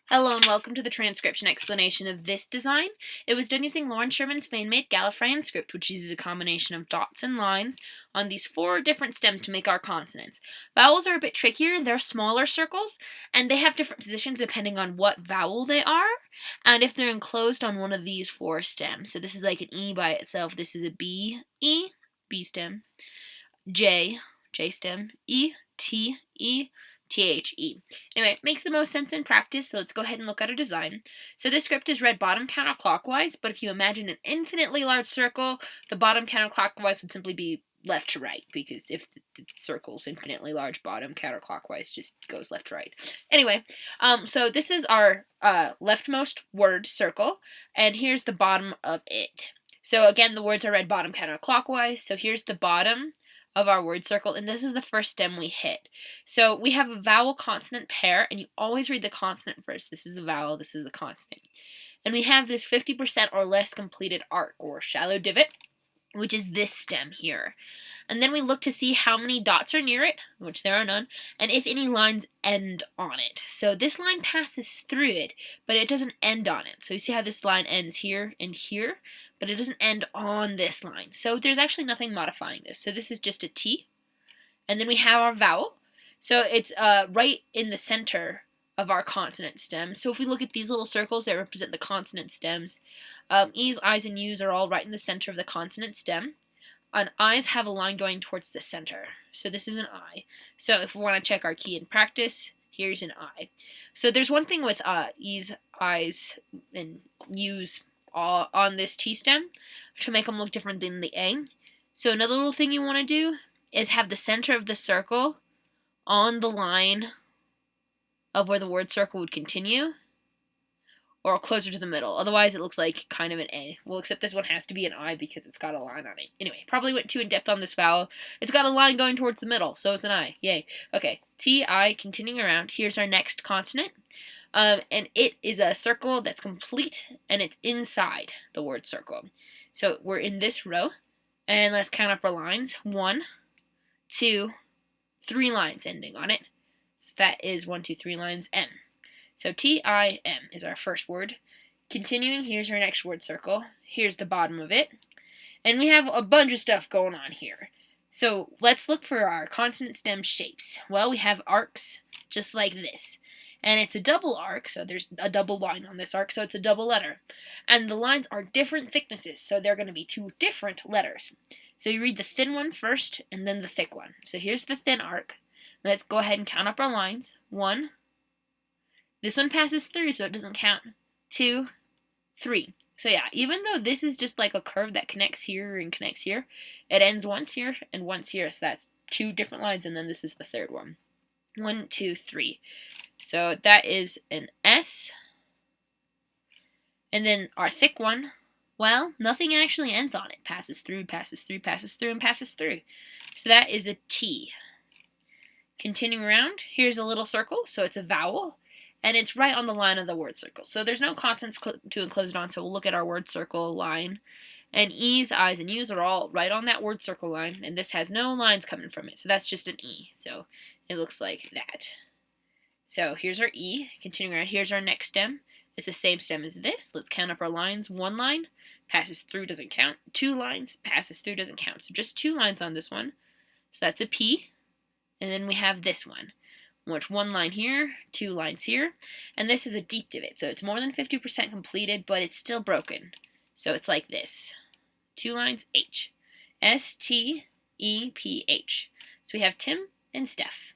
Hello and welcome to the transcription explanation of this design. It was done using Loren Sherman's fan-made Gallifreyan script, which uses a combination of dots and lines on these 4 different stems to make our consonants. Vowels are a bit trickier. They're smaller circles, and they have different positions depending on what vowel they are, and if they're enclosed on one of these 4 stems. So this is like an E by itself. This is a B, E, B stem, J, J stem, E, T, E, T-H-E. Anyway, it makes the most sense in practice, so let's go ahead and look at our design. So this script is read bottom counterclockwise, but if you imagine an infinitely large circle, the bottom counterclockwise would simply be left to right, because if the circle's infinitely large, bottom counterclockwise just goes left to right. Anyway, so this is our leftmost word circle, and here's the bottom of it. So again, the words are read bottom counterclockwise, so here's the bottom of our word circle, and this is the first stem we hit. So we have a vowel consonant pair, and you always read the consonant first. This is the vowel, this is the consonant. And we have this 50% or less completed arc, or shallow divot, which is this stem here. And then we look to see how many dots are near it, which there are none, and if any lines end on it. So this line passes through it, but it doesn't end on it. So you see how this line ends here and here, but it doesn't end on this line. So there's actually nothing modifying this. So this is just a T, and then we have our vowel. So it's right in the center of our consonant stem. So if we look at these little circles that represent the consonant stems, E's, I's, and U's are all right in the center of the consonant stem. And I's have a line going towards the center. So this is an I. So if we want to check our key in practice, here's an I. So there's one thing with E's, I's, and U's all on this T stem to make them look different than the A. So another little thing you want to do is have the center of the circle on the line of where the word circle would continue, or closer to the middle. Otherwise, it looks like kind of an A. Well, except this one has to be an I because it's got a line on it. Anyway, probably went too in-depth on this vowel. It's got a line going towards the middle, so it's an I. Yay. Okay, T, I, continuing around. Here's our next consonant. And it is a circle that's complete, and it's inside the word circle. So we're in this row, and let's count up our lines. 1, 2, 3 lines ending on it. So that is 1, 2, 3 lines, M. So T-I-M is our first word. Continuing, here's our next word circle. Here's the bottom of it. And we have a bunch of stuff going on here. So let's look for our consonant stem shapes. Well, we have arcs just like this. And it's a double arc, so there's a double line on this arc, so it's a double letter. And the lines are different thicknesses, so they're going to be 2 different letters. So you read the thin one first, and then the thick one. So here's the thin arc. Let's go ahead and count up our lines. 1. This one passes through, so it doesn't count. 2, 3. So yeah, even though this is just like a curve that connects here and connects here, it ends once here and once here, so that's 2 different lines, and then this is the third one. 1, 2, 3. So that is an S. And then our thick one, well, nothing actually ends on it. Passes through, passes through, passes through, and passes through. So that is a T. Continuing around, here's a little circle, so it's a vowel. And it's right on the line of the word circle. So there's no consonants to enclose it on, so we'll look at our word circle line. And E's, I's, and U's are all right on that word circle line, and this has no lines coming from it, so that's just an E. So it looks like that. So here's our E. Continuing around, here's our next stem. It's the same stem as this. Let's count up our lines. 1 line, passes through, doesn't count. 2 lines, passes through, doesn't count. So just 2 lines on this one. So that's a P. And then we have this one. Which 1 line here, 2 lines here, and this is a deep divot, so it's more than 50% completed, but it's still broken. So it's like this. 2 lines, H. S-T-E-P-H. So we have Tim and Steph.